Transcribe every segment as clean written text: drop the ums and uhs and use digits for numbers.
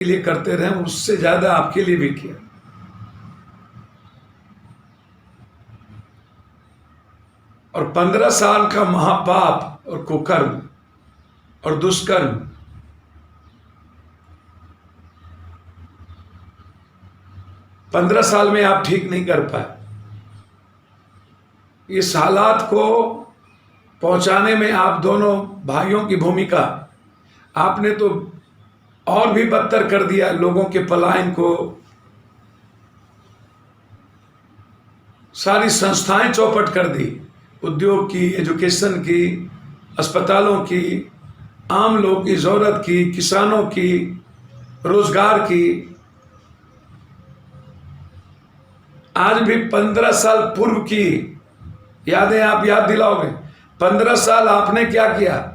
के लिए करते रहे, उससे ज्यादा आपके लिए भी किया। और 15 साल का महापाप और कुकर्म और दुष्कर्म, 15 साल में आप ठीक नहीं कर पाए। इस हालात को पहुंचाने में आप दोनों भाइयों की भूमिका, आपने तो और भी बदतर कर दिया। लोगों के पलायन को, सारी संस्थाएं चौपट कर दी, उद्योग की, एजुकेशन की, अस्पतालों की, आम लोगों की जरूरत की, किसानों की, रोजगार की। आज भी 15 साल पूर्व की यादें आप याद दिलाओगे। 15 साल आपने क्या किया,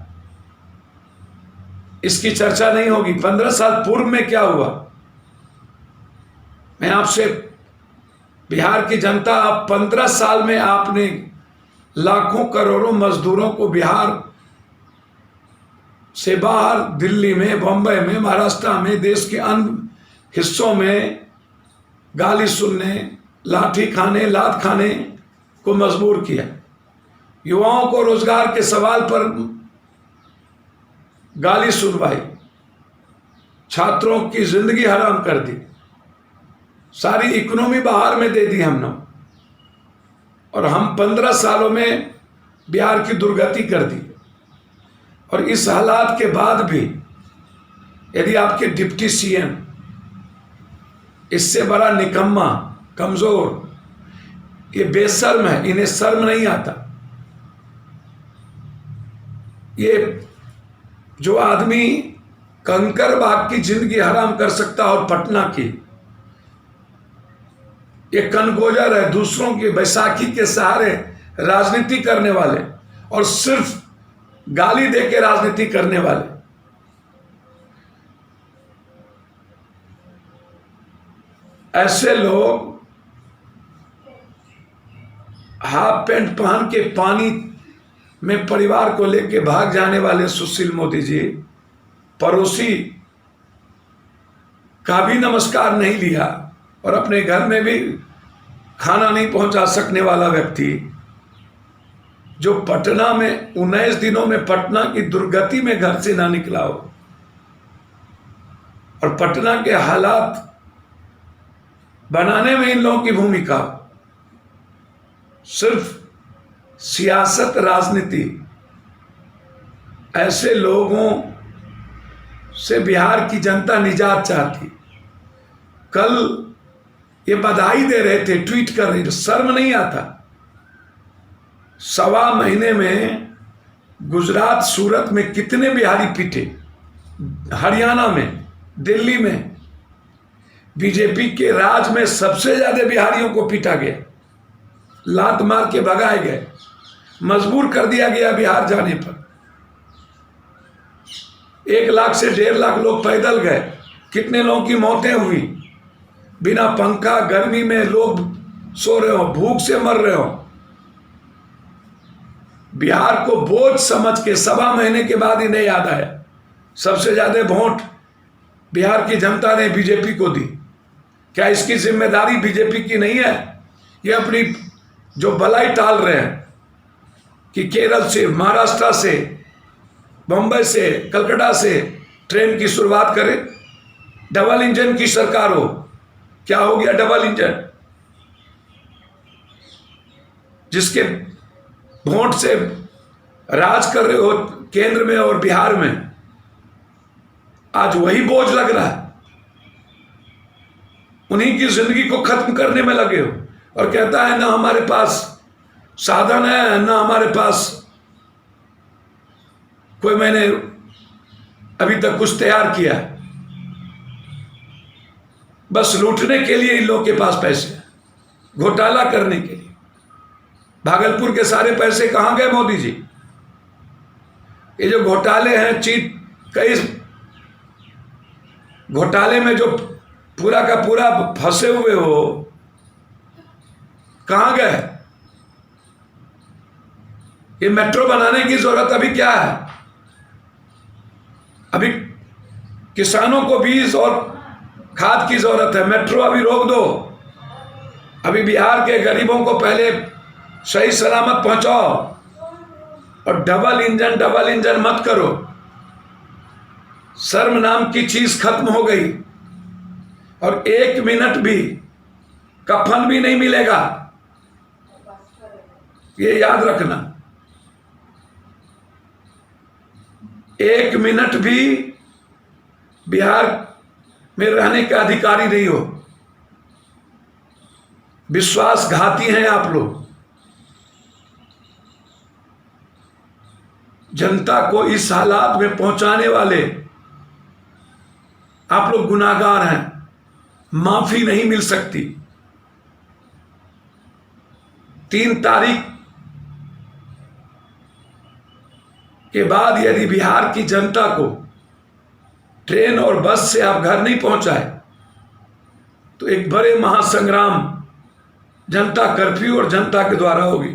इसकी चर्चा नहीं होगी। 15 साल पूर्व में क्या हुआ, मैं आपसे, बिहार की जनता, आप 15 साल में आपने लाखों करोड़ों मजदूरों को बिहार से बाहर, दिल्ली में, बंबई में, महाराष्ट्र में, देश के अन्य हिस्सों में गाली सुनने, लाठी खाने, लात खाने को मजबूर किया। युवाओं को रोजगार के सवाल पर गाली सुनवाई, छात्रों की जिंदगी हराम कर दी, सारी इकोनॉमी बाहर में दे दी हमने। और हम 15 सालों में बिहार की दुर्गति कर दी। और इस हालात के बाद भी यदि आपके डिप्टी सीएम इससे बड़ा निकम्मा, कमजोर, ये बेशर्म है, इन्हें शर्म नहीं आता। ये जो आदमी कंकरबाग की जिंदगी हराम कर सकता, और पटना की, ये कनगोजर है, दूसरों की बैसाखी के सहारे राजनीति करने वाले और सिर्फ गाली दे के राजनीति करने वाले। ऐसे लोग हाफ पैंट पहन के पानी में परिवार को लेके भाग जाने वाले सुशील मोदी जी, पड़ोसी का भी नमस्कार नहीं लिया और अपने घर में भी खाना नहीं पहुंचा सकने वाला व्यक्ति, जो पटना में 19 दिनों में पटना की दुर्गति में घर से ना निकला हो, और पटना के हालात बनाने में इन लोगों की भूमिका सिर्फ सियासत, राजनीति। ऐसे लोगों से बिहार की जनता निजात चाहती। कल ये बधाई दे रहे थे, ट्वीट कर रहे थे, शर्म नहीं आता। 1.25 महीने में गुजरात, सूरत में कितने बिहारी पीटे, हरियाणा में, दिल्ली में, बीजेपी के राज में सबसे ज्यादा बिहारियों को पीटा गया, लात मार के भगाए गए, मजबूर कर दिया गया बिहार जाने पर। 1 लाख से 1.5 लाख लोग पैदल गए। कितने लोगों की मौतें हुई, बिना पंखा, गर्मी में लोग सो रहे हो, भूख से मर रहे हो। बिहार को बोझ समझ के 1.25 महीने के बाद इन्हें याद आया। सबसे ज्यादा वोट बिहार की जनता ने बीजेपी को दी। क्या इसकी जिम्मेदारी बीजेपी की नहीं है? ये अपनी जो बलाई टाल रहे हैं कि केरल से, महाराष्ट्र से, बंबई से, कलकत्ता से ट्रेन की शुरुआत करें, डबल इंजन की सरकार हो। क्या हो गया डबल इंजन? जिसके वोट से राज कर रहे हो केंद्र में और बिहार में, आज वही बोझ लग रहा है। उन्हीं की जिंदगी को खत्म करने में लगे हो। और कहता है ना हमारे पास साधन है, ना हमारे पास कोई, मैंने अभी तक कुछ तैयार किया है। बस लूटने के लिए इन लोगों के पास पैसे हैं, घोटाला करने के लिए। भागलपुर के सारे पैसे कहां गए मोदी जी? ये जो घोटाले हैं, कई घोटाले में जो पूरा का पूरा फंसे हुए हो, कहां गए? ये मेट्रो बनाने की जरूरत अभी क्या है? अभी किसानों को बीज और खाद की जरूरत है, मेट्रो अभी रोक दो, अभी बिहार के गरीबों को पहले सही सलामत पहुंचाओ, और डबल इंजन मत करो। शर्म नाम की चीज खत्म हो गई, और 1 मिनट भी कफन भी नहीं मिलेगा, ये याद रखना। 1 मिनट भी बिहार में रहने का अधिकारी नहीं हो। विश्वासघाती हैं आप लोग। जनता को इस हालात में पहुंचाने वाले आप लोग गुनाहगार हैं, माफी नहीं मिल सकती। 3 तारीख के बाद यदि बिहार की जनता को ट्रेन और बस से आप घर नहीं पहुंचाए तो एक बड़े महासंग्राम जनता कर्फ्यू और जनता के द्वारा होगी।